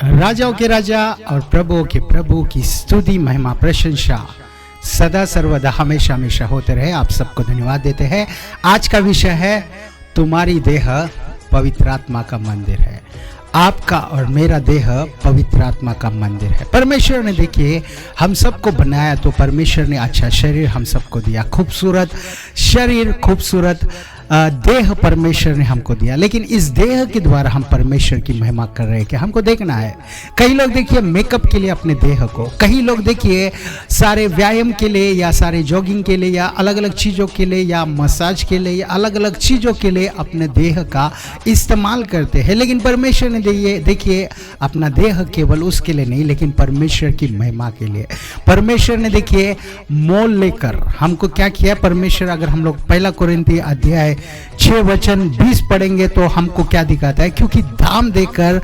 राजाओं के राजा और प्रभुओं के प्रभु की स्तुति महिमा प्रशंसा सदा सर्वदा हमेशा हमेशा होते रहे। आप सबको धन्यवाद देते हैं। आज का विषय है तुम्हारी देह पवित्र आत्मा का मंदिर है। आपका और मेरा देह पवित्र आत्मा का मंदिर है। परमेश्वर ने देखिए हम सबको बनाया तो परमेश्वर ने अच्छा शरीर हम सबको दिया, खूबसूरत शरीर, खूबसूरत देह परमेश्वर ने हमको दिया। लेकिन इस देह के द्वारा हम परमेश्वर की महिमा कर रहे हैं कि हमको देखना है। कई लोग देखिए मेकअप के लिए अपने देह को, कई लोग देखिए सारे व्यायाम के लिए या सारे जॉगिंग के लिए या अलग अलग चीज़ों के लिए या मसाज के लिए या अलग अलग चीज़ों के लिए अपने देह का इस्तेमाल करते हैं। लेकिन परमेश्वर ने देखिए अपना देह केवल उसके लिए नहीं, लेकिन परमेश्वर की महिमा के लिए। परमेश्वर ने देखिए मोल लेकर हमको क्या किया। परमेश्वर, अगर हम लोग पहला कोरिन्थी अध्याय 6:20 पढ़ेंगे तो हमको क्या दिखाता है, क्योंकि दाम देकर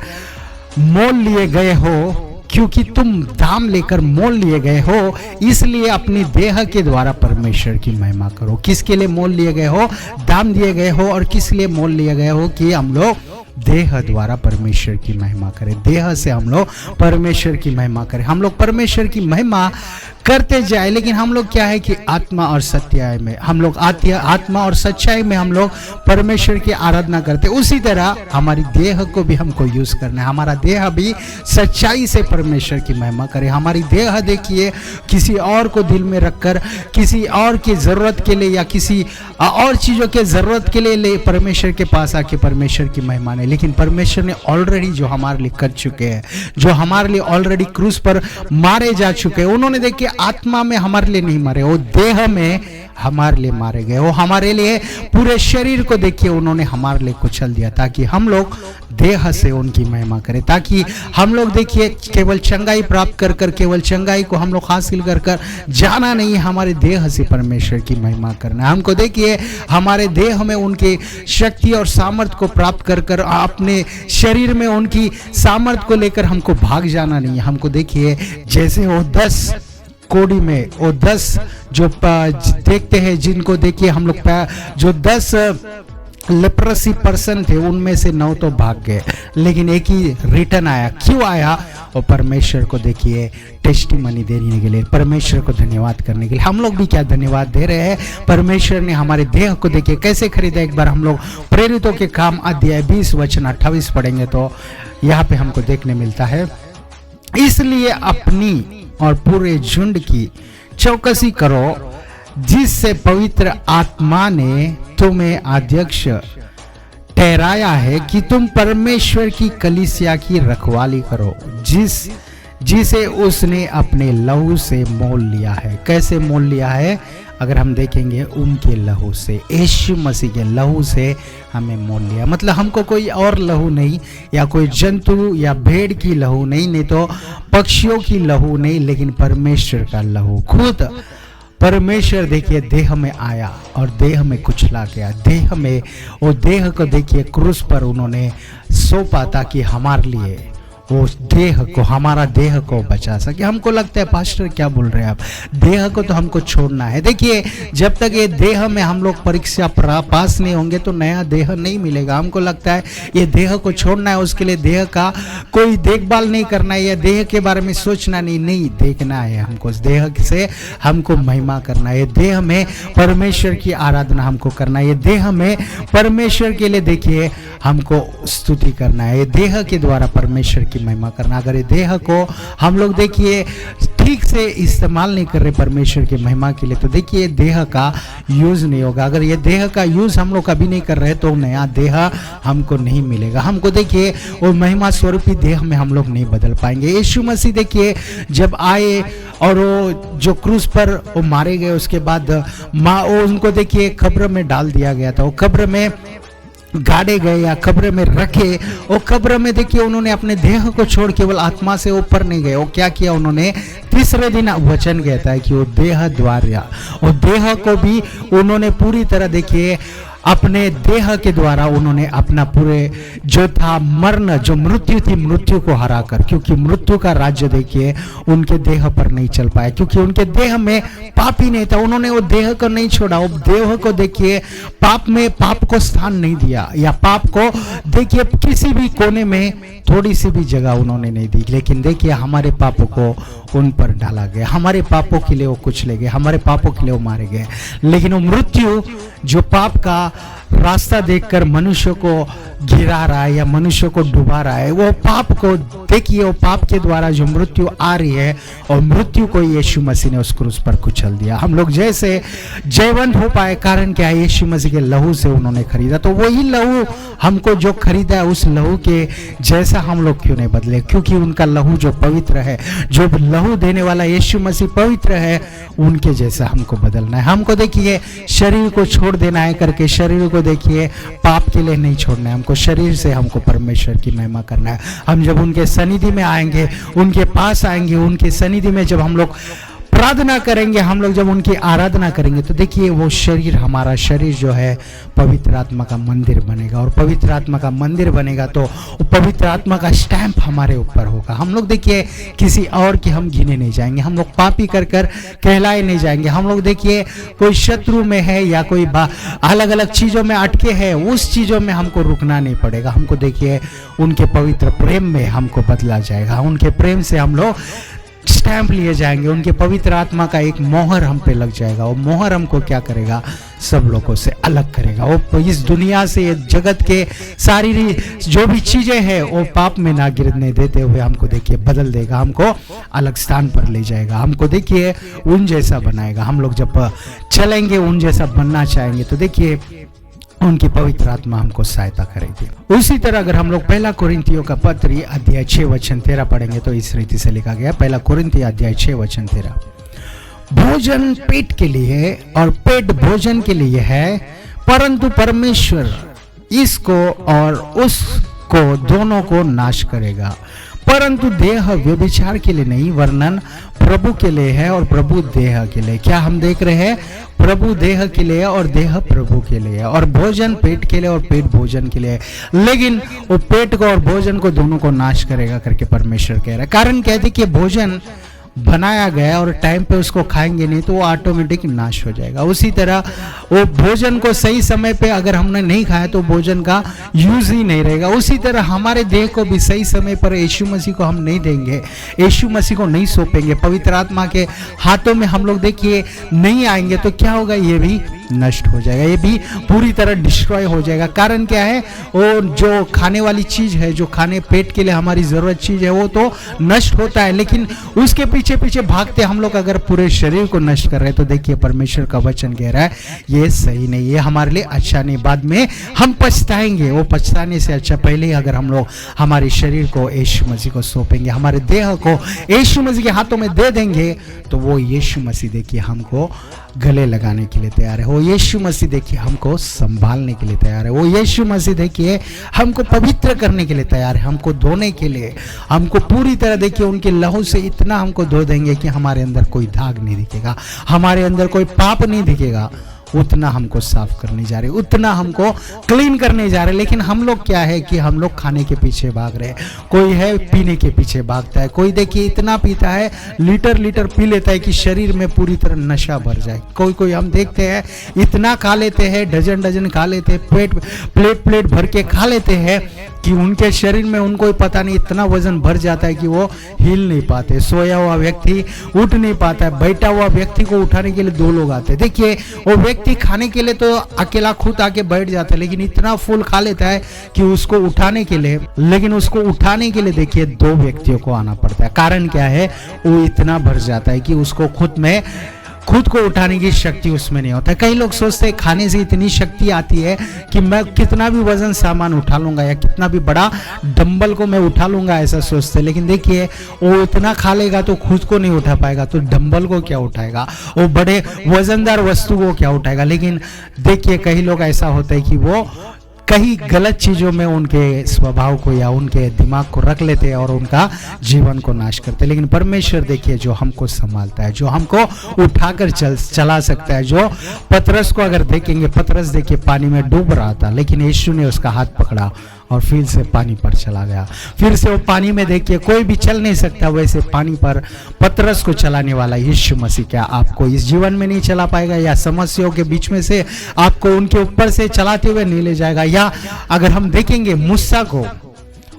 मोल लिए गए हो, क्योंकि तुम दाम लेकर मोल लिए गए हो, इसलिए अपनी देह के द्वारा परमेश्वर की महिमा करो। किसके लिए मोल लिए गए हो, दाम दिए गए हो, और किस लिए मोल लिए गए हो कि हम लोग देह द्वारा परमेश्वर की महिमा करें। देह से हम लोग परमेश्वर की महिमा करें। हम लोग परमेश्वर की महिमा करते जाए, लेकिन हम लोग क्या है कि आत्मा और सत्याय में हम लोग आत्मा और सच्चाई में हम लोग परमेश्वर की आराधना करते। उसी तरह हमारी देह को भी हमको यूज करना है। हमारा देह भी सच्चाई से परमेश्वर की महिमा करे। हमारी देह देखिए किसी और को दिल में रखकर किसी और की जरूरत के लिए या किसी और चीजों के जरूरत के लिए परमेश्वर के पास आके परमेश्वर की महिमा नहीं, लेकिन परमेश्वर ने ऑलरेडी जो हमारे लिए कर चुके हैं, जो हमारे लिए ऑलरेडी क्रूस पर मारे जा चुके हैं। उन्होंने देखिए आत्मा में हमारे लिए नहीं मरे, वो देह में हमारे लिए मारे गए। वो हमारे लिए पूरे शरीर को देखिए उन्होंने हमारे लिए कुचल दिया, ताकि हम लोग देह से उनकी महिमा करें, ताकि हम लोग देखिए केवल चंगाई प्राप्त कर कर केवल चंगाई को हम लोग हासिल कर कर जाना नहीं, हमारे देह से परमेश्वर की महिमा करना है। हमको देखिए हमारे देह में उनकी शक्ति और सामर्थ्य को प्राप्त कर कर अपने शरीर में उनकी सामर्थ्य को लेकर हमको भाग जाना नहीं है। हमको देखिए जैसे वो 10 कोड़ी में वो 10 जो देखते हैं, जिनको देखिए हम लोग जो 10 लेप्रोसी पर्सन थे उनमें से 9 तो भाग गए, लेकिन एक ही रिटर्न आया। क्यों आया? और परमेश्वर को देखिए टेस्टिमनी देने के लिए, परमेश्वर को धन्यवाद करने के लिए। हम लोग भी क्या धन्यवाद दे रहे हैं। परमेश्वर ने हमारे देह को देखिए कैसे खरीदा। एक बार हम लोग प्रेरितों के काम अध्याय 20:28 पढ़ेंगे तो यहाँ पे हमको देखने मिलता है, इसलिए अपनी और पूरे झुंड की चौकसी करो, जिससे पवित्र आत्मा ने तुम्हें अध्यक्ष ठहराया है कि तुम परमेश्वर की कलीसिया की रखवाली करो, जिसे उसने अपने लहू से मोल लिया है। कैसे मोल लिया है? अगर हम देखेंगे उनके लहू से, यीशु मसीह के लहू से हमें मोल लिया। मतलब हमको कोई और लहू नहीं, या कोई जंतु या भेड़ की लहू नहीं तो पक्षियों की लहू नहीं, लेकिन परमेश्वर का लहू। खुद परमेश्वर देखिए देह में आया और देह में कुचला गया। देह में वो देह को देखिए क्रूस पर उन्होंने सौंपा ताकि हमारे लिए वो देह को, हमारा देह को बचा सके। हमको लगता है पास्टर क्या बोल रहे हैं आप, देह को तो हमको छोड़ना है। देखिए जब तक ये देह में हम लोग परीक्षा पास नहीं होंगे तो नया देह नहीं मिलेगा। हमको लगता है ये देह को छोड़ना है, उसके लिए देह का कोई देखभाल नहीं करना है, या देह के बारे में सोचना नहीं देखना है। हमको देह से हमको महिमा करना है, देह में परमेश्वर की आराधना हमको करना है, देह में परमेश्वर के लिए देखिए हमको स्तुति करना है, देह के द्वारा परमेश्वर की महिमा करना। अगर ये देह को हम लोग देखिए ठीक से इस्तेमाल नहीं कर रहे परमेश्वर की महिमा के लिए, तो देखिए देह का यूज नहीं होगा। अगर ये देह का यूज हम लोग कभी नहीं कर रहे तो नया देह हमको नहीं मिलेगा। हमको देखिए वो महिमा स्वरूपी देह में हम लोग नहीं बदल पाएंगे। यीशु मसीह देखिए जब आए और वो जो क्रूस पर वो मारे गए, उसके बाद उनको देखिए कब्र में डाल दिया गया था। वो कब्र में गाड़े गए या कब्र में रखे, और कब्र में देखिए उन्होंने अपने देह को छोड़ केवल आत्मा से ऊपर नहीं गए। वो क्या किया, उन्होंने तीसरे दिन वचन कहता है कि वो देह द्वारा, और देह को भी उन्होंने पूरी तरह देखिए अपने देह के द्वारा उन्होंने अपना पूरे जो था मरण, जो मृत्यु थी, मृत्यु को हराकर, क्योंकि मृत्यु का राज्य देखिए उनके देह पर नहीं चल पाया, क्योंकि उनके देह में पाप ही नहीं था। उन्होंने वो देह को नहीं छोड़ा, वो देह को देखिए पाप में, पाप को स्थान नहीं दिया, या पाप को देखिए किसी भी कोने में थोड़ी सी भी जगह उन्होंने नहीं दी। लेकिन देखिए हमारे पापों को उन पर डाला गया, हमारे पापों के लिए वो कुचले गए, हमारे पापों के लिए वो मारे गए। लेकिन वो मृत्यु जो पाप का रास्ता देखकर मनुष्य को गिरा रहा है या मनुष्य को डुबा रहा है, वो पाप को देखिए, वो पाप के द्वारा जो मृत्यु आ रही है, और मृत्यु को यीशु मसीह ने उस क्रूस पर कुचल दिया। हम लोग जैसे जयवंत हो पाए, कारण क्या है? यीशु मसीह के लहू से उन्होंने खरीदा। तो वही लहू हमको जो खरीदा है, उस लहू के जैसा हम लोग क्यों नहीं बदले? क्योंकि उनका लहू जो पवित्र है, जो लहू देने वाला यीशु मसीह पवित्र है, उनके जैसा हमको बदलना है। हमको देखिए शरीर को छोड़ देना है करके, शरीर को देखिए पाप के लिए नहीं छोड़ना है, हमको शरीर से हमको परमेश्वर की महिमा करना है। हम जब उनके सनिधि में आएंगे, उनके पास आएंगे, उनके सनिधि में जब हम लोग प्रार्थना करेंगे, हम लोग जब उनकी आराधना करेंगे, तो देखिए वो शरीर, हमारा शरीर जो है पवित्र आत्मा का मंदिर बनेगा, और पवित्र आत्मा का मंदिर बनेगा तो पवित्र आत्मा का स्टैंप हमारे ऊपर होगा। हम लोग देखिए किसी और के हम गिने नहीं जाएंगे, हम लोग पापी कर कर कहलाए नहीं जाएंगे। हम लोग देखिए कोई शत्रु में है या कोई अलग अलग चीज़ों में अटके हैं, उस चीज़ों में हमको रुकना नहीं पड़ेगा। हमको देखिए उनके पवित्र प्रेम में हमको बदला जाएगा, उनके प्रेम से हम लोग स्टैंप लिए जाएंगे, उनके पवित्र आत्मा का एक मोहर हम पे लग जाएगा। वो मोहर हमको क्या करेगा? सब लोगों से अलग करेगा। वो इस दुनिया से, जगत के सारी जो भी चीजें हैं, वो पाप में ना गिरने देते हुए हमको देखिए बदल देगा, हमको अलग स्थान पर ले जाएगा, हमको देखिए उन जैसा बनाएगा। हम लोग जब चलेंगे, उन जैसा बनना चाहेंगे, तो देखिए उनकी पवित्र आत्मा हमको सहायता करेगी। उसी तरह अगर हम लोग पहला कोरिन्थियों का पत्र अध्याय 6 वचन 13 पढ़ेंगे, तो इस रीति से लिखा गया, पहला कोरिन्थी अध्याय 6 वचन 13, भोजन पेट के लिए और पेट भोजन के लिए है, परंतु परमेश्वर इसको और उसको दोनों को नाश करेगा। परंतु देह व्यभिचार के लिए नहीं, वरन प्रभु के लिए है और प्रभु देह के लिए। क्या हम देख रहे हैं? प्रभु देह के लिए और देह प्रभु के लिए, और भोजन पेट के लिए और पेट भोजन के लिए। लेकिन वो पेट को और भोजन को दोनों को नाश करेगा करके परमेश्वर कह रहा है। कारण कहते कि भोजन बनाया गया और टाइम पे उसको खाएंगे नहीं तो वो ऑटोमेटिक नाश हो जाएगा। उसी तरह वो भोजन को सही समय पे अगर हमने नहीं खाया तो भोजन का यूज ही नहीं रहेगा। उसी तरह हमारे देह को भी सही समय पर यीशु मसीह को हम नहीं देंगे, यीशु मसीह को नहीं सौंपेंगे, पवित्र आत्मा के हाथों में हम लोग देखिए नहीं आएंगे, तो क्या होगा? ये भी नष्ट हो जाएगा, ये भी पूरी तरह डिस्ट्रॉय हो जाएगा। कारण क्या है? वो जो खाने वाली चीज है, जो खाने पेट के लिए हमारी जरूरत चीज है, वो तो नष्ट होता है, लेकिन उसके पीछे पीछे भागते हम लोग अगर पूरे शरीर को नष्ट कर रहे हैं, तो देखिए परमेश्वर का वचन कह रहा है ये सही नहीं, ये हमारे लिए अच्छा नहीं। बाद में हम पछताएंगे। वो पछताने से अच्छा पहले ही अगर हम लोग हमारे शरीर को यीशु मसीह को सौंपेंगे, हमारे देह को यीशु मसीह के हाथों में दे देंगे, तो वो यीशु मसीह देखिए हमको गले लगाने के लिए तैयार है। वो यीशु मसीह देखिए हमको संभालने के लिए तैयार है। वो यीशु मसीह देखिए हमको पवित्र करने के लिए तैयार है, हमको धोने के लिए, हमको पूरी तरह देखिए उनके लहू से इतना हमको धो देंगे कि हमारे अंदर कोई दाग नहीं दिखेगा, हमारे अंदर कोई पाप नहीं दिखेगा। उतना हमको साफ करने जा रहे, उतना हमको क्लीन करने जा रहे। लेकिन हम लोग क्या है कि हम लोग खाने के पीछे भाग रहे हैं, कोई है पीने के पीछे भागता है, कोई देखिए इतना पीता है, लीटर लीटर पी लेता है कि शरीर में पूरी तरह नशा भर जाए। कोई हम देखते हैं इतना खा लेते हैं, डजन डजन खा लेते हैं, प्लेट प्लेट भर के खा लेते हैं कि उनके शरीर में उनको ही पता नहीं इतना वजन भर जाता है कि वो हिल नहीं पाते। सोया हुआ व्यक्ति उठ नहीं पाता है, बैठा हुआ व्यक्ति को उठाने के लिए 2 लोग आते हैं। देखिए वो व्यक्ति खाने के लिए तो अकेला खुद आके बैठ जाता है, लेकिन इतना फुल खा लेता है कि उसको उठाने के लिए, देखिए 2 व्यक्तियों को आना पड़ता है। कारण क्या है? वो इतना भर जाता है कि उसको खुद को उठाने की शक्ति उसमें नहीं होता। कई लोग सोचते हैं खाने से इतनी शक्ति आती है कि मैं कितना भी वजन सामान उठा लूंगा या कितना भी बड़ा डंबल को मैं उठा लूंगा, ऐसा सोचते हैं। लेकिन देखिए वो इतना खा लेगा तो खुद को नहीं उठा पाएगा, तो डंबल को क्या उठाएगा? वो बड़े वजनदार वस्तु को क्या उठाएगा? लेकिन देखिए कई लोग ऐसा होता है कि वो कई गलत चीज़ों में उनके स्वभाव को या उनके दिमाग को रख लेते हैं और उनका जीवन को नाश करते हैं। लेकिन परमेश्वर देखिए जो हमको संभालता है, जो हमको उठाकर चला सकता है। जो पतरस को अगर देखेंगे, पतरस देखिए पानी में डूब रहा था, लेकिन यीशु ने उसका हाथ पकड़ा और फिर से पानी पर चला गया। फिर से वो पानी में देखिए कोई भी चल नहीं सकता, वैसे पानी पर पतरस को चलाने वाला यीशु मसीह क्या आपको इस जीवन में नहीं चला पाएगा? या समस्याओं के बीच में से आपको उनके ऊपर से चलाते हुए नहीं ले जाएगा? या अगर हम देखेंगे मूसा को,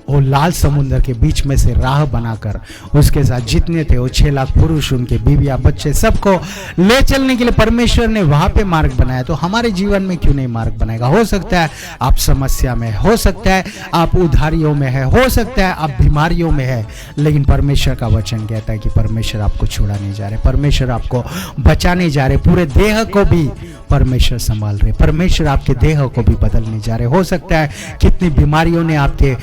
वो लाल समुद्र के बीच में से राह बनाकर उसके साथ जितने थे वो 6 लाख पुरुष, उनके बीवियां, बच्चे, सबको ले चलने के लिए परमेश्वर ने वहां पे मार्ग बनाया। तो हमारे जीवन में क्यों नहीं मार्ग बनाएगा? हो सकता है आप समस्या में, हो सकता है आप उधारियों में है, हो सकता है आप बीमारियों में है, लेकिन परमेश्वर का वचन कहता है कि परमेश्वर आपको छुड़ा नहीं जा रहे, परमेश्वर आपको बचाने जा रहे, पूरे देह को भी परमेश्वर संभाल रहे, परमेश्वर आपके देह को भी बदलने जा रहे। हो सकता है कितनी बीमारियों ने आपके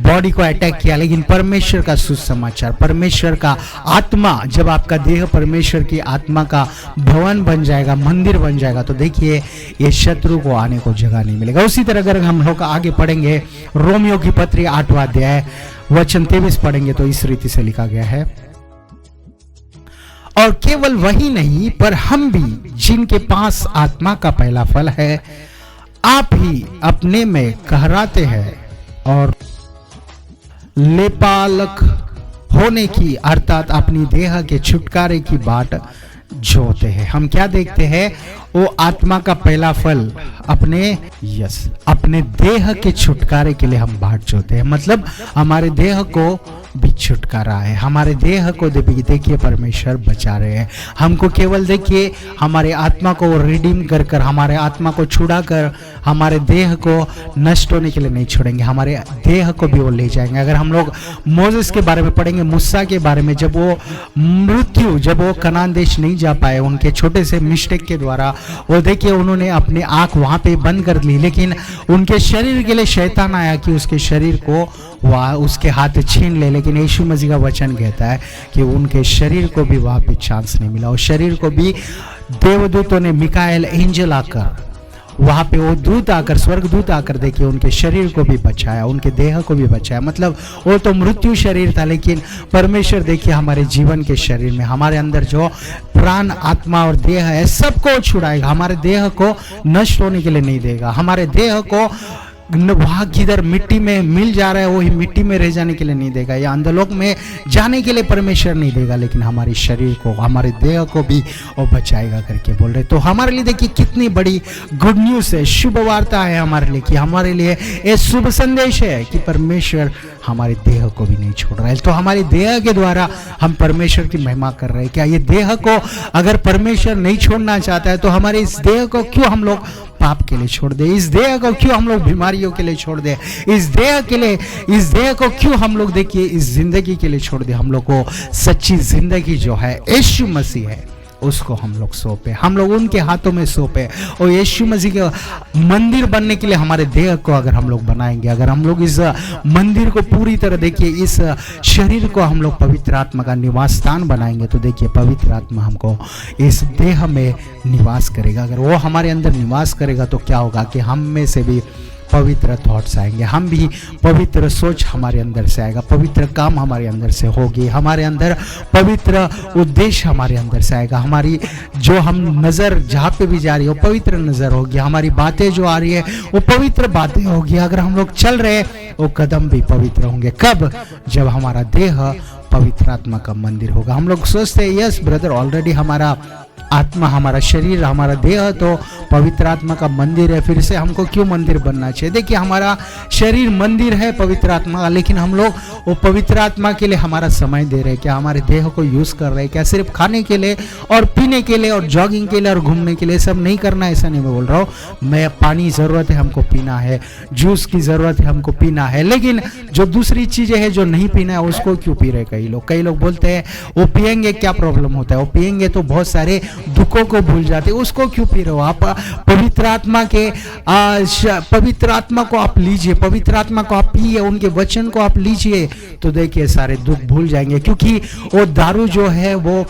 बॉडी को अटैक किया, लेकिन परमेश्वर का सुसमाचार, परमेश्वर का आत्मा, जब आपका देह परमेश्वर की आत्मा का भवन बन जाएगा, मंदिर बन जाएगा, तो देखिए ये शत्रु को आने को जगह नहीं मिलेगा। उसी तरह अगर हम लोग आगे पढ़ेंगे, रोमियो की पत्री 8वां अध्याय वचन 23 पढ़ेंगे तो इस रीति से लिखा गया है, और केवल वही नहीं पर हम भी जिनके पास आत्मा का पहला फल है, आप ही अपने में कहराते हैं और लेपालक होने की अर्थात अपनी देह के छुटकारे की बाट जोते हैं। हम क्या देखते हैं? वो आत्मा का पहला फल अपने देह के छुटकारे के लिए हम बाट जोते हैं। मतलब हमारे देह को भी छुटकारा है, हमारे देह को देखिए परमेश्वर बचा रहे हैं। हमको केवल देखिए हमारे आत्मा को रिडीम कर कर, हमारे आत्मा को छुड़ा कर हमारे देह को नष्ट होने के लिए नहीं छोड़ेंगे, हमारे देह को भी वो ले जाएंगे। अगर हम लोग मोसेस के बारे में पढ़ेंगे, मूसा के बारे में, जब वो कनान देश नहीं जा पाए उनके छोटे से मिस्टेक के द्वारा, वो देखिए उन्होंने अपनी आंख वहां पे बंद कर ली, लेकिन उनके शरीर के लिए शैतान आया कि उसके शरीर को वह उसके हाथ छीन ले। लेकिन यीशु मसीह का वचन कहता है कि उनके शरीर को भी वहां पे चांस नहीं मिला। उस शरीर को भी देवदूतों ने, मिकाएल एंजल आकर वहां पे, वो दूत आकर, स्वर्गदूत आकर देखिए उनके शरीर को भी बचाया, उनके देह को भी बचाया। मतलब वो तो मृत्यु शरीर था, लेकिन परमेश्वर देखिए हमारे जीवन के शरीर में, हमारे अंदर जो प्राण, आत्मा और देह है, सबको छुड़ाएगा, हमारे देह को नष्ट होने के लिए नहीं देगा। हमारे देह को वहां किधर मिट्टी में मिल जा रहा है वही मिट्टी में रह जाने के लिए नहीं देगा, या अंधलोक में जाने के लिए परमेश्वर नहीं देगा, लेकिन हमारे शरीर को, हमारे देह को भी वो बचाएगा करके बोल रहे। तो हमारे लिए देखिए कितनी बड़ी गुड न्यूज है, शुभ वार्ता है हमारे लिए, कि हमारे लिए ये शुभ संदेश है कि परमेश्वर हमारे देह को भी नहीं छोड़ रहा है। तो हमारे देह के द्वारा हम परमेश्वर की महिमा कर रहे हैं। क्या ये देह को अगर परमेश्वर नहीं छोड़ना चाहता है, तो हमारे इस देह को क्यों हम लोग पाप के लिए छोड़ दे? इस देह को क्यों हम लोग बीमारियों के लिए छोड़ दे? इस देह को क्यों हम लोग देखिए इस जिंदगी के लिए छोड़ दे? हम लोग को सच्ची जिंदगी जो है यीशु मसीह है, उसको हम लोग सौंपे, हम लोग उनके हाथों में सौंपे। और यीशु मसीह के मंदिर बनने के लिए हमारे देह को अगर हम लोग बनाएंगे, अगर हम लोग इस मंदिर को पूरी तरह देखिए, इस शरीर को हम लोग पवित्र आत्मा का निवास स्थान बनाएंगे, तो देखिए पवित्र आत्मा हमको इस देह में निवास करेगा। अगर वो हमारे अंदर निवास करेगा तो क्या होगा कि हम में से भी पवित्र थॉट्स आएंगे, हम भी पवित्र सोच हमारे अंदर से आएगा, पवित्र काम हमारे अंदर से होगी, हमारे अंदर पवित्र उद्देश्य हमारे अंदर से आएगा, हमारी जो हम नज़र जहाँ पे भी जा रही है वो पवित्र नज़र होगी, हमारी बातें जो आ रही है वो पवित्र बातें होगी, अगर हम लोग चल रहे वो कदम भी पवित्र होंगे। कब? जब हमारा देह पवित्र आत्मा का मंदिर होगा। हम लोग सोचते हैं यस ब्रदर, ऑलरेडी हमारा आत्मा, हमारा शरीर, हमारा देह तो पवित्र आत्मा का मंदिर है, फिर से हमको क्यों मंदिर बनना चाहिए? देखिए हमारा शरीर मंदिर है पवित्र आत्मा का, लेकिन हम लोग वो पवित्र आत्मा के लिए हमारा समय दे रहे हैं क्या? हमारे देह को यूज कर रहे हैं क्या? सिर्फ खाने के लिए और पीने के लिए और जॉगिंग के लिए और घूमने के लिए सब नहीं करना, ऐसा नहीं मैं बोल रहा हूँ। मैं पानी जरूरत है हमको पीना है, जूस की जरूरत है हमको पीना है, लेकिन जो दूसरी चीजें हैं जो नहीं पीना है उसको क्यों पी रहे? कई लोग बोलते हैं वो पियेंगे क्या प्रॉब्लम होता है, वो पियेंगे तो बहुत सारे दुखों को भूल जाते, उसको क्यों पी रहे हो आप? पवित्र आत्मा को आप लीजिए, पवित्र आत्मा को आप पिए, उनके वचन को आप लीजिए, तो देखिए सारे दुख भूल जाएंगे। क्योंकि वो दारू जो है वो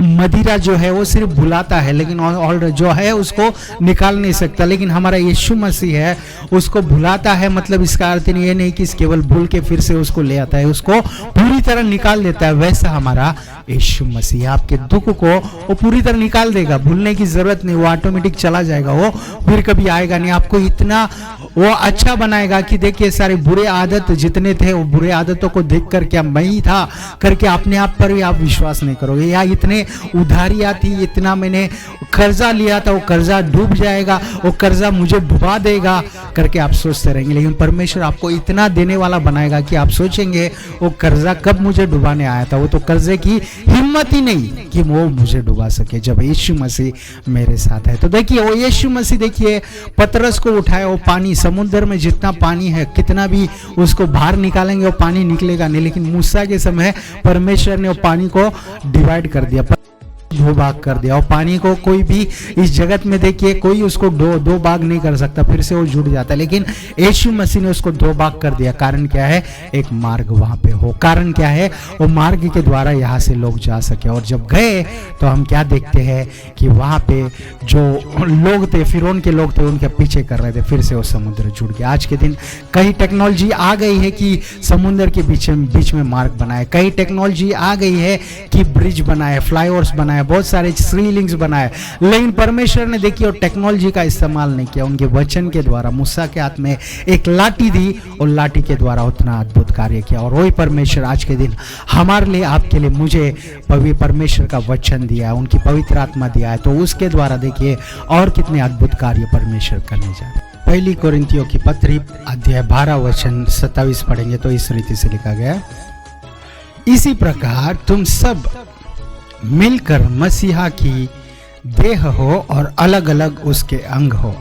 मदिरा जो है वो सिर्फ बुलाता है, लेकिन और जो है उसको निकाल नहीं सकता। लेकिन हमारा यीशु मसीह है उसको बुलाता है, मतलब इसका अर्थ ये नहीं कि केवल भूल के फिर से उसको ले आता है, उसको पूरी तरह निकाल देता है। वैसा हमारा यीशु मसीह आपके दुख को वो पूरी तरह निकाल देगा, भूलने की जरूरत नहीं, वो ऑटोमेटिक चला जाएगा, वो फिर कभी आएगा नहीं। आपको इतना वो अच्छा बनाएगा कि देखिए सारे बुरे आदत जितने थे वो बुरे आदतों को देख कर क्या मैं ही था करके अपने आप पर भी आप विश्वास नहीं करोगे। या इतने उधारियां थी, इतना मैंने कर्जा लिया था, वो कर्जा डूब जाएगा, वो कर्जा मुझे डुबा देगा करके आप सोचते रहेंगे। लेकिन परमेश्वर आपको इतना देने वाला बनाएगा कि आप सोचेंगे वो कर्जा कब मुझे डुबाने आया था, वो तो कर्जे की हिम्मत ही नहीं कि वो मुझे डुबा सके जब यीशु मसीह मेरे साथ है। तो देखिए वो यीशु मसीह देखिए पतरस को उठाया, वो पानी समुद्र में जितना पानी है कितना भी उसको बाहर निकालेंगे वो पानी निकलेगा नहीं, लेकिन मूसा के समय परमेश्वर ने वो पानी को डिवाइड कर दिया, दो भाग कर दिया। और पानी को कोई भी इस जगत में देखिए कोई उसको दो भाग नहीं कर सकता, फिर से वो जुड़ जाता है, लेकिन यीशु मसीह ने उसको दो भाग कर दिया। कारण क्या है? एक मार्ग वहां पे हो। कारण क्या है? वो मार्ग के द्वारा यहाँ से लोग जा सके। और जब गए तो हम क्या देखते हैं कि वहां पे जो लोग थे, फिरौन के लोग थे, उनके पीछे कर रहे थे, फिर से वो समुद्र जुड़ गया। आज के दिन कई टेक्नोलॉजी आ गई है कि समुद्र के बीच में मार्ग बनाए, कई टेक्नोलॉजी आ गई है कि ब्रिज बनाए, फ्लाईओवर्स बनाए, बहुत सारे श्रीलिंग्स बनाए, लेकिन परमेश्वर ने देखिए और टेक्नोलॉजी का इस्तेमाल नहीं किया। उनके वचन के द्वारा मूसा के हाथ में एक लाठी दी और लाठी के द्वारा उतना अद्भुत कार्य किया। और वही परमेश्वर आज के दिन हमारे लिए, आपके लिए, मुझे परमेश्वर का वचन दिया है, उनकी पवित्र आत्मा दिया है, तो उसके द्वारा देखिए और कितने अद्भुत कार्य परमेश्वर करने जा रहे हैं। पहली कोरिन्थियों की पत्री अध्याय 12 वचन 27 पढ़ेंगे तो इस रीति से लिखा गया, इसी प्रकार तुम सब मिलकर मसीहा की देह हो और अलग अलग उसके अंग हो।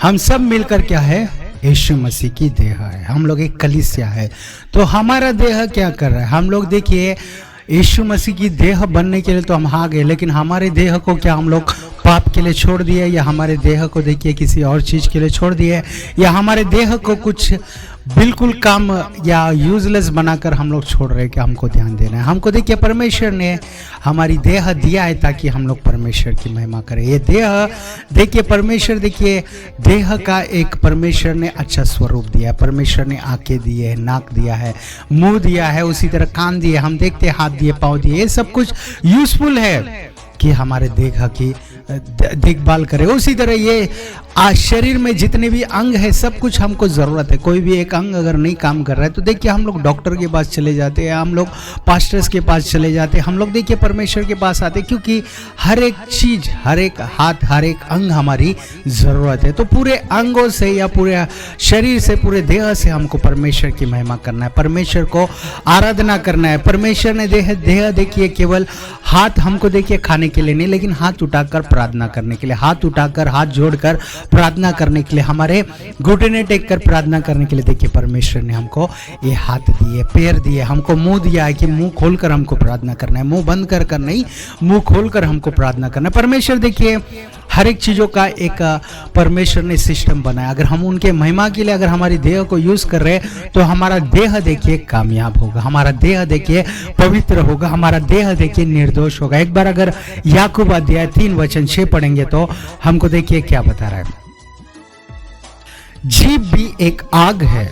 हम सब मिलकर क्या है? यीशु मसीह की देह है, हम लोग एक कलीसिया है। तो हमारा देह क्या कर रहा है? हम लोग देखिए यीशु मसीह की देह बनने के लिए तो हम आ गए, लेकिन हमारे देह को क्या हम लोग पाप के लिए छोड़ दिए, या हमारे देह को देखिए किसी और चीज के लिए छोड़ दिए, या हमारे देह को कुछ बिल्कुल काम या यूजलेस बनाकर हम लोग छोड़ रहे हैं कि हमको ध्यान देना है। हमको देखिए परमेश्वर ने हमारी देह दिया है ताकि हम लोग परमेश्वर की महिमा करें। ये देह देखिए परमेश्वर, देखिए देह का एक परमेश्वर ने अच्छा स्वरूप दिया है। परमेश्वर ने आंखें दिए है, नाक दिया है, मुंह दिया है, उसी तरह कान दिए, हम देखते हैं, हाथ दिए, पाँव दिए, ये सब कुछ यूजफुल है कि हमारे देह की देखभाल करे। उसी तरह ये शरीर में जितने भी अंग है सब कुछ हमको ज़रूरत है। कोई भी एक अंग अगर नहीं काम कर रहा है तो देखिए हम लोग डॉक्टर के पास चले जाते हैं, हम लोग पास्टर्स के पास चले जाते हैं, हम लोग देखिए परमेश्वर के पास आते हैं, क्योंकि हर एक चीज़, हर एक हाथ, हर एक अंग हमारी ज़रूरत है। तो पूरे अंगों से या पूरे शरीर से, पूरे देह से हमको परमेश्वर की महिमा करना है, परमेश्वर को आराधना करना है। परमेश्वर ने देह देखिए केवल हाथ हमको देखिए खाने के लिए नहीं, लेकिन हाथ उठाकर प्रार्थना करने के लिए, हाथ उठाकर, हाथ जोड़कर प्रार्थना करने के लिए, हमारे घुटने टेक कर प्रार्थना करने के लिए देखिए परमेश्वर ने हमको ये हाथ दिए, पैर दिए, हमको मुंह दिया है कि मुंह खोलकर हमको प्रार्थना करना है, मुंह बंद कर नहीं, मुंह खोलकर हमको प्रार्थना करना है। परमेश्वर देखिए हर एक चीज़ों का एक परमेश्वर ने सिस्टम बनाया। अगर हम उनके महिमा के लिए अगर हमारी देह को यूज कर रहे हैं तो हमारा देह देखिए कामयाब होगा, हमारा देह देखिए पवित्र होगा, हमारा देह देखिए निर्दोष होगा। एक बार अगर याकूब अध्याय 3 वचन 6 पढ़ेंगे तो हमको देखिए क्या बता रहा है, जीभ भी एक आग है,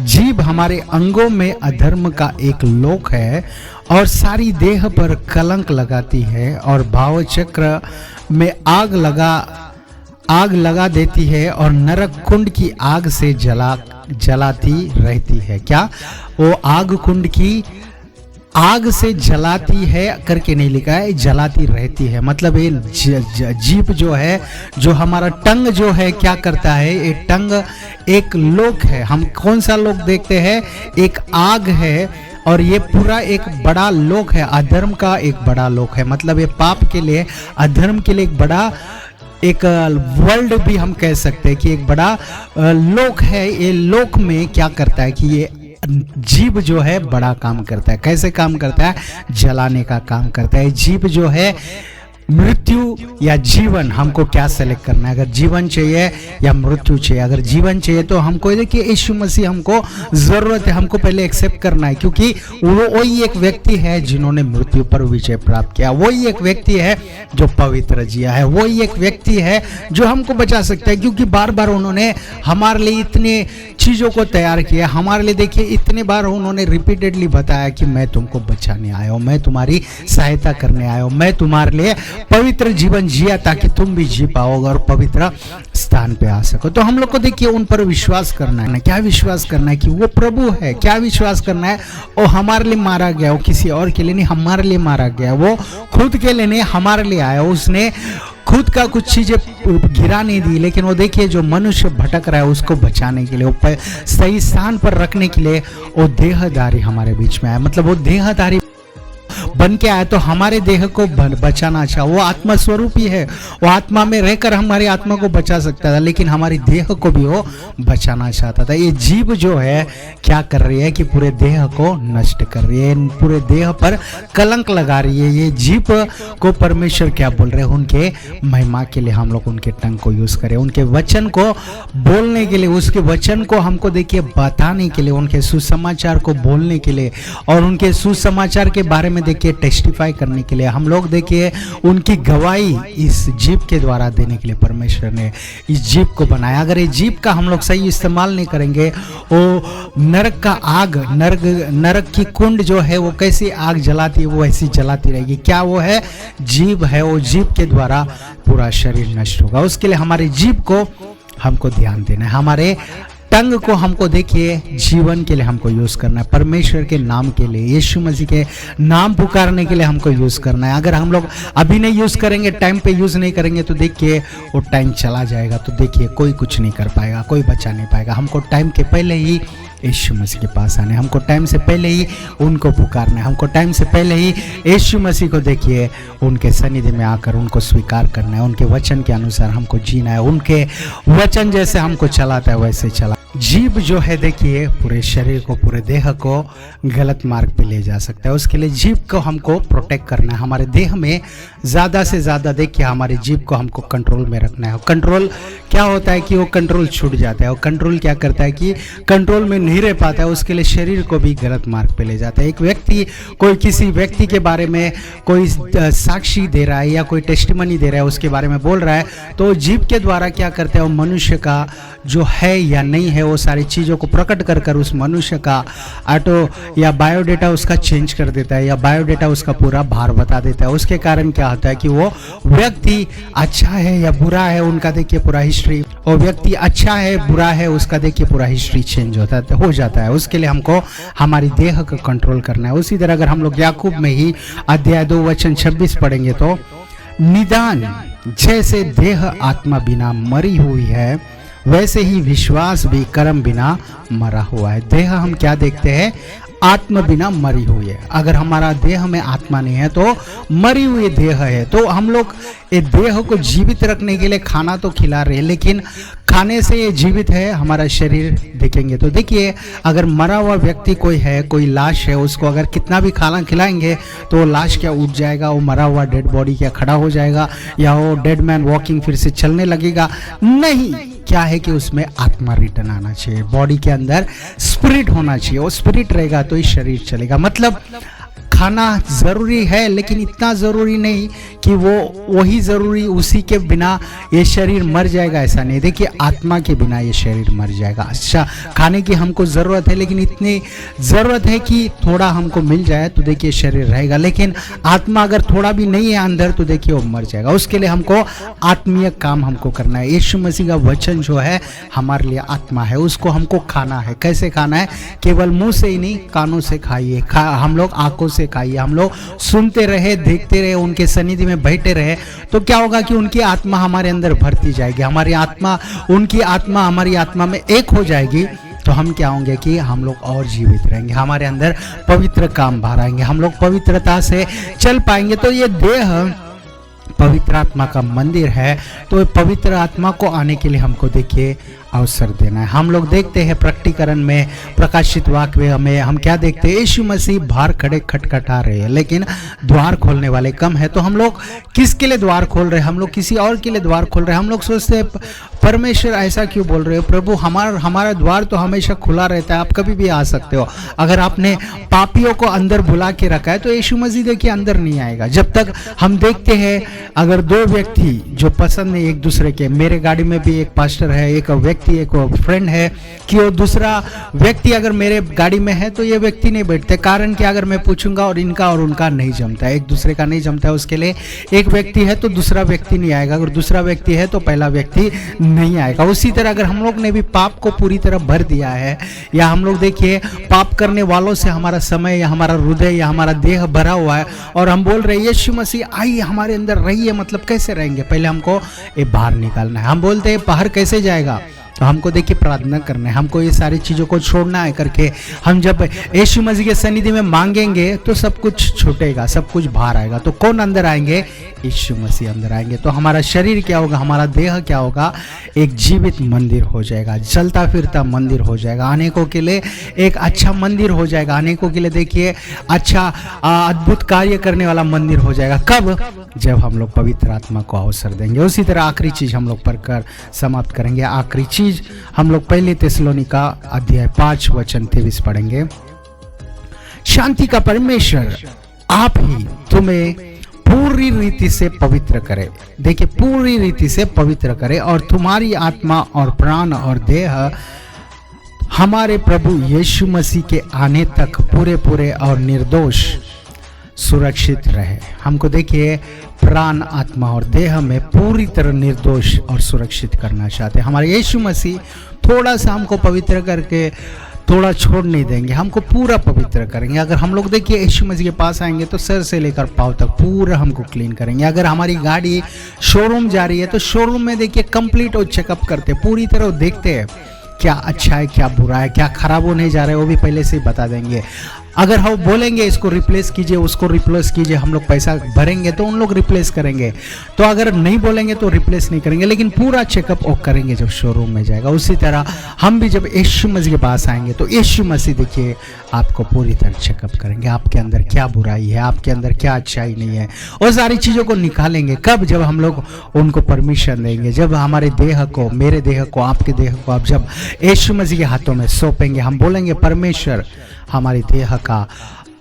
जीभ हमारे अंगों में अधर्म का एक लोक है और सारी देह पर कलंक लगाती है और भाव चक्र में आग लगा देती है और नरक कुंड की आग से जलाती रहती है। क्या? वो आग कुंड की आग से जलाती है करके नहीं लिखा है, जलाती रहती है। मतलब ये जीभ जो है, जो हमारा टंग जो है क्या करता है, ये टंग एक लोक है। हम कौन सा लोक देखते हैं? एक आग है, और ये पूरा एक बड़ा लोक है, अधर्म का एक बड़ा लोक है। मतलब ये पाप के लिए, अधर्म के लिए एक बड़ा एक वर्ल्ड भी हम कह सकते हैं कि एक बड़ा लोक है। ये लोक में क्या करता है कि ये जीभ जो है बड़ा काम करता है। कैसे काम करता है? जलाने का काम करता है। जीभ जो है मृत्यु या जीवन, हमको क्या सेलेक्ट करना है? अगर जीवन चाहिए या मृत्यु चाहिए? अगर जीवन चाहिए तो हमको देखिए यीशु मसीह हमको जरूरत है, हमको पहले एक्सेप्ट करना है, क्योंकि वो वही एक व्यक्ति है जिन्होंने मृत्यु पर विजय प्राप्त किया, वही एक व्यक्ति है जो पवित्र जिया है, वही एक व्यक्ति है जो हमको बचा सकता है, क्योंकि बार बार उन्होंने हमारे लिए इतने चीज़ों को तैयार किया हमारे लिए। देखिए इतने बार उन्होंने रिपीटेडली बताया कि मैं तुमको बचाने आया हूँ, मैं तुम्हारी सहायता करने आया हूँ, मैं तुम्हारे लिए पवित्र जीवन जिया ताकि तुम भी जी पाओगे और पवित्र स्थान पे आ सको। तो हम लोग को देखिए उन पर विश्वास करना है ना, क्या विश्वास करना है कि वो प्रभु है, क्या विश्वास करना है वो हमारे लिए मारा गया, वो किसी और के लिए नहीं हमारे लिए मारा गया, वो खुद के लिए नहीं हमारे लिए आया, उसने खुद का कुछ चीजें गिरा नहीं दी, लेकिन वो देखिए जो मनुष्य भटक रहा है उसको बचाने के लिए, वो सही स्थान पर रखने के लिए वो देहधारी हमारे बीच में आया, मतलब वो देहधारी बन के आया तो हमारे देह को बचाना चाहा। वो आत्मा स्वरूप ही है, वो आत्मा में रहकर हमारी आत्मा को बचा सकता था, लेकिन हमारी देह को भी वो बचाना चाहता था। ये जीव जो है क्या कर रही है कि पूरे देह को नष्ट कर रही है, पूरे देह पर कलंक लगा रही है। ये जीव को परमेश्वर क्या बोल रहे हैं? उनके महिमा के लिए हम लोग उनके टंग को यूज करें, उनके वचन को बोलने के लिए, उसके वचन को हमको देखिए बताने के लिए, उनके सुसमाचार को बोलने के लिए और उनके सुसमाचार के बारे में देखिए टेस्टिफाई करने के लिए हम लोग देखिए उनकी गवाही इस जीव के द्वारा देने के लिए परमेश्वर ने इस जीव को बनाया। अगर ये जीव का हम लोग सही इस्तेमाल नहीं करेंगे, वो नरक का आग, नरक की कुंड जो है वो कैसी आग जलाती है वो ऐसी जलाती रहेगी। क्या वो है? जीव है, वो जीव के द्वारा पूरा शरीर नष्ट होगा। उसके लिए हमारे जीव को हमको ध्यान देना है, हमारे टंग को हमको देखिए जीवन के लिए हमको यूज करना है, परमेश्वर के नाम के लिए, यीशु मसीह के नाम पुकारने के लिए हमको यूज करना है। अगर हम लोग अभी नहीं यूज करेंगे, टाइम पे यूज नहीं करेंगे तो देखिए वो टाइम चला जाएगा, तो देखिए कोई कुछ नहीं कर पाएगा, कोई बचा नहीं पाएगा। हमको टाइम के पहले ही यीशु मसीह के पास आना है, हमको टाइम से पहले ही उनको पुकारना है, हमको टाइम से पहले ही यीशु मसीह को देखिए उनके सन्निधि में आकर उनको स्वीकार करना है, उनके वचन के अनुसार हमको जीना है, उनके वचन जैसे हमको चलाता है वैसे चला। जीव जो है देखिए पूरे शरीर को, पूरे देह को गलत मार्ग पे ले जा सकता है। उसके लिए जीव को हमको प्रोटेक्ट करना है, हमारे देह में ज़्यादा से ज़्यादा देखिए हमारे जीव को हमको कंट्रोल में रखना है। कंट्रोल क्या होता है कि वो कंट्रोल छूट जाता है, वो कंट्रोल क्या करता है कि कंट्रोल में नहीं रह पाता है, उसके लिए शरीर को भी गलत मार्ग पे ले जाता है। एक व्यक्ति कोई किसी व्यक्ति के बारे में कोई साक्षी दे रहा है या कोई टेस्टिमनी दे रहा है, उसके बारे में बोल रहा है, तो जीव के द्वारा क्या करता है वो मनुष्य का जो है या नहीं है वो सारी चीज़ों को प्रकट कर कर उस मनुष्य का ऑटो या बायोडेटा उसका चेंज कर देता है, या बायोडेटा उसका पूरा भार बता देता है। उसके कारण क्या होता है कि वो व्यक्ति अच्छा है या बुरा है, उनका देखिए पूरा हिस्ट्री, वो व्यक्ति अच्छा है बुरा है उसका देखिए पूरा हिस्ट्री चेंज हो जाता है। उसके लिए हमको हमारी देह को कंट्रोल करना है। उसी तरह अगर हम लोग याकूब में ही अध्याय 2 वचन 26 पढ़ेंगे तो निदान जैसे देह आत्मा बिना मरी हुई है वैसे ही विश्वास भी कर्म बिना मरा हुआ है। देह हम क्या देखते हैं? आत्मा बिना मरी हुई है। अगर हमारा देह में आत्मा नहीं है तो मरी हुई देह है। तो हम लोग ये देह को जीवित रखने के लिए खाना तो खिला रहे हैं, लेकिन खाने से ये जीवित है हमारा शरीर देखेंगे तो देखिए अगर मरा हुआ व्यक्ति कोई है, कोई लाश है, उसको अगर कितना भी खाना खिलाएंगे तो वो लाश क्या उठ जाएगा, वो मरा हुआ डेड बॉडी क्या खड़ा हो जाएगा, या वो डेड मैन वॉकिंग फिर से चलने लगेगा? नहीं, क्या है कि उसमें आत्मा रिटर्न आना चाहिए, बॉडी के अंदर स्पिरिट होना चाहिए। वो स्पिरिट रहेगा तो ही शरीर चलेगा। मतलब खाना जरूरी है लेकिन इतना जरूरी नहीं कि वो वही जरूरी, उसी के बिना ये शरीर मर जाएगा, ऐसा नहीं। देखिए आत्मा के बिना ये शरीर मर जाएगा। अच्छा खाने की हमको ज़रूरत है लेकिन इतनी ज़रूरत है कि थोड़ा हमको मिल जाए तो देखिए शरीर रहेगा, लेकिन आत्मा अगर थोड़ा भी नहीं है अंदर तो देखिए वो मर जाएगा। उसके लिए हमको आत्मीय काम हमको करना है। यीशु मसीह का वचन जो है हमारे लिए आत्मा है, उसको हमको खाना है। कैसे खाना है? केवल मुंह से ही नहीं, कानों से खाइए। हम लोग आंखों से खाइए, हम लोग सुनते रहे, देखते रहे, उनके सन्निधि में बैठे रहे तो क्या होगा कि उनकी आत्मा हमारे अंदर भरती जाएगी, हमारी आत्मा उनकी आत्मा हमारी आत्मा में एक हो जाएगी। तो हम क्या होंगे कि हम लोग और जीवित रहेंगे, हमारे अंदर पवित्र काम बाहर आएंगे, हम लोग पवित्रता से चल पाएंगे। तो ये देह पवित्र आत्मा का मंदिर है, तो पवित्र आत्मा को आने के लिए हमको देखिए अवसर देना है। हम लोग देखते हैं प्रकटीकरण में, प्रकाशित वाक्य में हम क्या देखते हैं, यीशु मसीह बाहर खड़े खटखटा रहे हैं, लेकिन द्वार खोलने वाले कम है। तो हम लोग किसके लिए द्वार खोल रहे हैं? हम लोग किसी और के लिए द्वार खोल रहे हैं। हम लोग सोचते हैं परमेश्वर ऐसा क्यों बोल रहे हो, प्रभु हमारा द्वार तो हमेशा खुला रहता है, आप कभी भी आ सकते हो। अगर आपने पापियों को अंदर बुला के रखा है तो यीशु मसीह देखिए अंदर नहीं आएगा। जब तक हम देखते हैं अगर दो व्यक्ति जो पसंद है एक दूसरे के, मेरे गाड़ी में भी एक पास्टर है, एक एक फ्रेंड है, कि वो दूसरा व्यक्ति अगर मेरे गाड़ी में है तो ये व्यक्ति नहीं बैठते। कारण कि अगर मैं पूछूंगा और इनका और उनका नहीं जमता है, एक दूसरे का नहीं जमता है, उसके लिए एक व्यक्ति है तो दूसरा व्यक्ति नहीं आएगा, अगर दूसरा व्यक्ति है तो पहला व्यक्ति नहीं आएगा। उसी तरह अगर हम लोग ने भी पाप को पूरी तरह भर दिया है, या हम लोग देखिए पाप करने वालों से हमारा समय या हमारा हृदय या हमारा देह भरा हुआ है, और हम बोल रहे हैं यीशु मसीह आइए हमारे अंदर रहिए, मतलब कैसे रहेंगे? पहले हमको ये बाहर निकालना है। हम बोलते हैं बाहर कैसे जाएगा? तो हमको देखिए प्रार्थना करना है, हमको ये सारी चीज़ों को छोड़ना है करके हम जब यीशु मसीह के सन्निधि में मांगेंगे तो सब कुछ छूटेगा, सब कुछ बाहर आएगा। तो कौन अंदर आएंगे? यीशु मसीह अंदर आएंगे। तो हमारा शरीर क्या होगा, हमारा देह क्या होगा? एक जीवित मंदिर हो जाएगा, चलता फिरता मंदिर हो जाएगा, अनेकों के लिए एक अच्छा मंदिर हो जाएगा, अनेकों के लिए देखिए अच्छा अद्भुत कार्य करने वाला मंदिर हो जाएगा। कब? जब हम लोग पवित्र आत्मा को अवसर देंगे। उसी तरह आखिरी चीज हम लोग पढ़कर समाप्त करेंगे। आखिरी चीज हम लोग पहले थिस्सलुनीका अध्याय 5 वचन 23 पढ़ेंगे। शांति का परमेश्वर आप ही तुम्हें पूरी रीति से पवित्र करे। देखिए पूरी रीति से पवित्र करे, और तुम्हारी आत्मा और प्राण और देह हमारे प्रभु यीशु मसीह के आने तक पूरे पूरे और निर्दोष सुरक्षित रहे। हमको देखिए प्राण, आत्मा और देह में पूरी तरह निर्दोष और सुरक्षित करना चाहते हैं। हमारे यीशु मसीह थोड़ा सा हमको पवित्र करके थोड़ा छोड़ नहीं देंगे, हमको पूरा पवित्र करेंगे। अगर हम लोग देखिए यीशु मसीह के पास आएंगे तो सर से लेकर पांव तक पूरा हमको क्लीन करेंगे। अगर हमारी गाड़ी शोरूम जा रही है तो शोरूम में देखिए कंप्लीट वो चेकअप करते, पूरी तरह देखते हैं क्या अच्छा है क्या बुरा है, क्या खराब होने जा रहा है, वो भी पहले से ही बता देंगे। अगर हम बोलेंगे इसको रिप्लेस कीजिए, उसको रिप्लेस कीजिए, हम लोग पैसा भरेंगे तो उन लोग रिप्लेस करेंगे। तो अगर नहीं बोलेंगे तो रिप्लेस नहीं करेंगे, लेकिन पूरा चेकअप वो करेंगे जब शोरूम में जाएगा। उसी तरह हम भी जब यीशु मसीह के पास आएंगे तो यीशु मसीह देखिए आपको पूरी तरह चेकअप करेंगे, आपके अंदर क्या बुराई है, आपके अंदर क्या अच्छाई नहीं है, वो सारी चीज़ों को निकालेंगे। कब? जब हम लोग उनको परमिशन देंगे, जब हमारे देह को, मेरे देह को, आपके देह को आप जब यीशु मसीह के हाथों में सौंपेंगे, हम बोलेंगे परमेश्वर हमारे देह का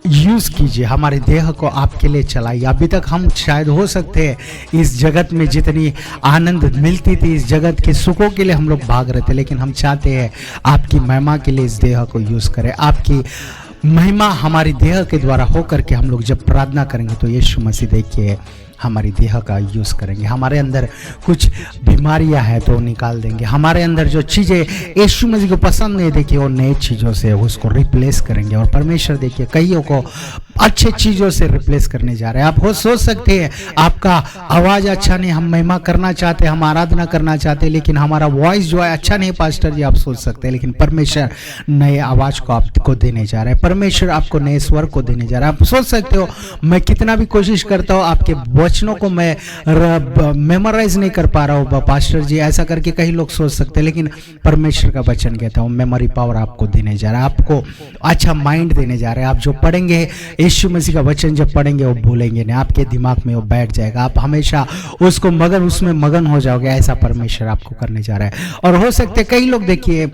यूज़ कीजिए, हमारे देह को आपके लिए चलाइए। अभी तक हम शायद हो सकते हैं इस जगत में जितनी आनंद मिलती थी, इस जगत के सुखों के लिए हम लोग भाग रहे थे, लेकिन हम चाहते हैं आपकी महिमा के लिए इस देह को यूज़ करें। आपकी महिमा हमारी देह के द्वारा हो करके हम लोग जब प्रार्थना करेंगे तो यीशु मसीह देखिए हमारी देह का यूज़ करेंगे। हमारे अंदर कुछ बीमारियां हैं तो निकाल देंगे, हमारे अंदर जो चीज़ें यीशु मसीह को पसंद नहीं देखिए वो नई चीज़ों से उसको रिप्लेस करेंगे। और परमेश्वर देखिए कईयों को अच्छे चीज़ों से रिप्लेस करने जा रहे हैं। आप हो सोच सकते हैं आपका आवाज़ अच्छा नहीं, हम महिमा करना चाहते हैं, हम आराधना करना चाहते हैं, लेकिन हमारा वॉइस जो है अच्छा नहीं पास्टर जी, आप सोच सकते हैं, लेकिन परमेश्वर नए आवाज़ को आपको देने जा रहा है, परमेश्वर आपको नए स्वर को देने जा रहा है। आप सोच सकते हो मैं कितना भी कोशिश करता हूँ आपके वचनों को मैं मेमोराइज नहीं कर पा रहा हूँ पास्टर जी, ऐसा करके कई लोग सोच सकते हैं, लेकिन परमेश्वर का वचन कहता हूँ मेमोरी पावर आपको देने जा रहा है, आपको अच्छा माइंड देने जा रहा है। आप जो पढ़ेंगे यीशु मसीह का वचन जब पढ़ेंगे वो भूलेंगे नहीं, आपके दिमाग में वो बैठ जाएगा, आप हमेशा उसको उसमें मगन हो जाओगे। ऐसा परमेश्वर आपको करने जा रहा है। और हो सकते कई लोग देखिए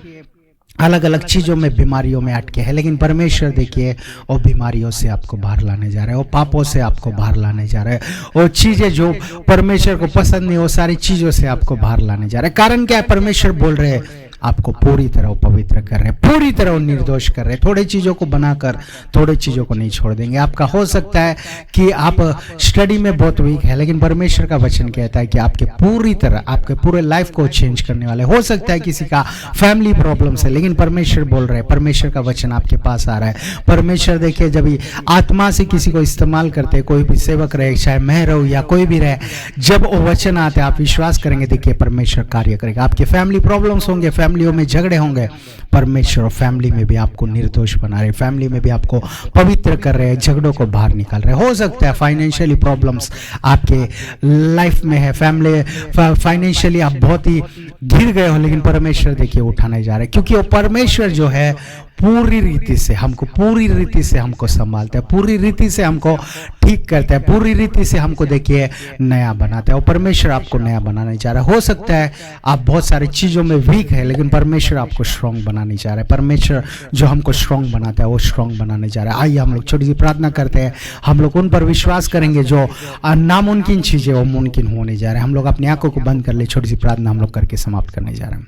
अलग अलग चीज़ों में, बीमारियों में अटके हैं, लेकिन परमेश्वर देखिए वो बीमारियों से आपको बाहर लाने जा रहा है, वो पापों से आपको बाहर लाने जा रहा है, वो चीज़ें जो परमेश्वर को पसंद नहीं वो सारी चीज़ों से आपको बाहर लाने जा रहा है। कारण क्या है? परमेश्वर बोल रहे हैं आपको पूरी तरह पवित्र कर रहे हैं, पूरी तरह निर्दोष कर रहे हैं। थोड़ी चीज़ों को बनाकर थोड़ी चीज़ों को नहीं छोड़ देंगे। आपका हो सकता है कि आप स्टडी में बहुत वीक है, लेकिन परमेश्वर का वचन कहता है कि आपके पूरी तरह आपके पूरे लाइफ को चेंज करने वाले। हो सकता है किसी का फैमिली प्रॉब्लम है, लेकिन परमेश्वर बोल रहे हैं, परमेश्वर का वचन आपके पास आ रहा है। परमेश्वर देखिए जब आत्मा से किसी को इस्तेमाल करते हैं, कोई भी सेवक रहे, चाहे मैं रहूँ या कोई भी रहे, जब वो वचन आते हैं आप विश्वास करेंगे, देखिए परमेश्वर कार्य करेगा। आपके फैमिली प्रॉब्लम्स होंगे, फैमिली फैमिलियों में झगड़े होंगे, परमेश्वर फैमिली में भी आपको निर्दोष बना रहे, फैमिली में भी आपको पवित्र कर रहे हैं, झगड़ों को बाहर निकाल रहे। हो सकता है फाइनेंशियली प्रॉब्लम्स आपके लाइफ में है, फैमिली फाइनेंशियली आप बहुत ही गिर गए हो, लेकिन परमेश्वर देखिए उठाने जा रहे हैं, क्योंकि वो परमेश्वर जो है पूरी रीति से हमको संभालता है, पूरी रीति से हमको ठीक करता है, पूरी रीति से हमको देखिए नया बनाता है। और परमेश्वर आपको नया बनाने जा रहा है। हो सकता है आप बहुत सारी चीज़ों में वीक है, लेकिन परमेश्वर आपको स्ट्रांग बनाने जा रहा है। परमेश्वर जो हमको स्ट्रांग बनाता है वो स्ट्रांग बनाने जा रहा है। आइए हम लोग छोटी सी प्रार्थना करते हैं, हम लोग उन पर विश्वास करेंगे जो नामुमकिन चीज़ें वो मुमकिन होने जा रहे हैं। हम लोग अपनी आंखों को बंद कर ले, छोटी सी प्रार्थना हम लोग करके समाप्त करने जा रहे हैं।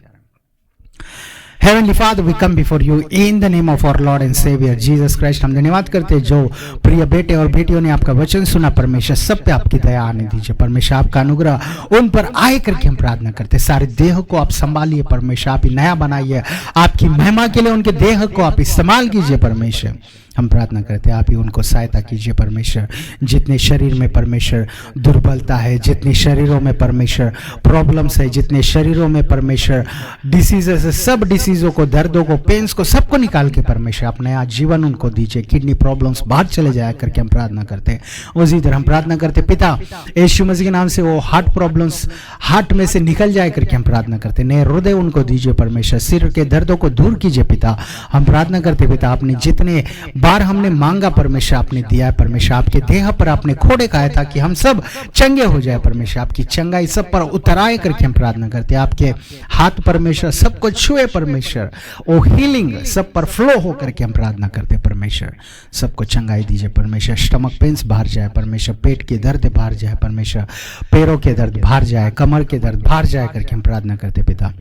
Heavenly Father, we come before you in the name of our Lord and Savior Jesus Christ। हम धन्यवाद करते हैं जो प्रिय बेटे और बेटियों ने आपका वचन सुना। परमेश्वर सब पे आपकी दया आने दीजिए। परमेश्वर आपका अनुग्रह उन पर आए करके हम प्रार्थना करते हैं। सारे देह को आप संभालिए परमेश्वर, आप ही नया बनाइए, आपकी महिमा के लिए उनके देह को आप इस्तेमाल कीजिए परमेश्वर। हम प्रार्थना करते हैं आप ही उनको सहायता कीजिए परमेश्वर। जितने शरीर में परमेश्वर दुर्बलता है, जितने शरीरों में परमेश्वर प्रॉब्लम्स है, जितने शरीरों में परमेश्वर डिसीजेस है, सब डिसीजों को, दर्दों को, पेन्स को, सबको निकाल के परमेश्वर आप नया जीवन उनको दीजिए। किडनी प्रॉब्लम्स बाहर चले जाया करके हम प्रार्थना करते हैं। उसी तरह हम प्रार्थना करते पिता यीशु मसीह के नाम से वो हार्ट प्रॉब्लम्स हार्ट में से निकल जाए करके हम प्रार्थना करते। नए हृदय उनको दीजिए परमेश्वर। सिर के दर्दों को दूर कीजिए पिता। हम प्रार्थना करते पिता, आपने जितने बार हमने मांगा परमेश्वर आपने दिया है परमेश्वर। आपके देह पर आपने खोड़े खाया था कि हम सब चंगे हो जाए परमेश्वर। आपकी चंगाई सब पर उतराए करके हम प्रार्थना करते हैं। आपके हाथ परमेश्वर सबको छुए परमेश्वर, वो हीलिंग सब पर फ्लो हो करके हम प्रार्थना करते हैं परमेश्वर। सबको चंगाई दीजिए परमेश्वर। स्टमक पेन्स बाहर जाए परमेश्वर, पेट के दर्द बाहर जाए परमेश्वर, पैरों के दर्द बाहर जाए, कमर के दर्द बाहर जाए करके हम प्रार्थना करते पिता।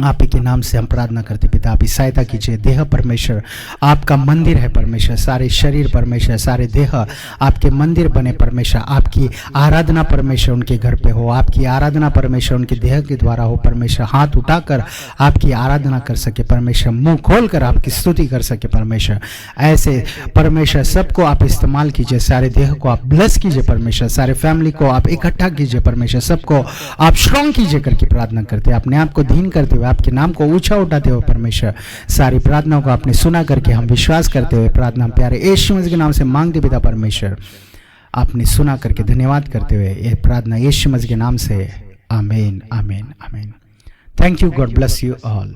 आप ही के नाम से हम प्रार्थना करते पिता, आप ही सहायता कीजिए। देह परमेश्वर आपका मंदिर है परमेश्वर, सारे शरीर परमेश्वर, सारे देह आपके मंदिर बने परमेश्वर। आपकी आराधना परमेश्वर उनके घर पे हो, आपकी आराधना परमेश्वर उनके देह के द्वारा हो परमेश्वर। हाथ उठाकर आपकी आराधना कर सके परमेश्वर, मुंह खोलकर आपकी स्तुति कर सके परमेश्वर। ऐसे परमेश्वर सबको आप इस्तेमाल कीजिए, सारे देह को आप ब्लेस कीजिए परमेश्वर, सारे फैमिली को आप इकट्ठा कीजिए परमेश्वर, सबको आप स्ट्रॉन्ग कीजिए करके प्रार्थना करते हैं। अपने आप को धीन करते हुए आपके नाम को ऊंचा उठाते हुए परमेश्वर, सारी प्रार्थनाओं को आपने सुना करके हम विश्वास करते हुए प्रार्थना प्यारे यीशु मसीह के नाम से मांगते पिता परमेश्वर। आपने सुना करके धन्यवाद करते हुए ये प्रार्थना यीशु मसीह के नाम से, आमीन आमीन आमीन। Thank you, God bless you all.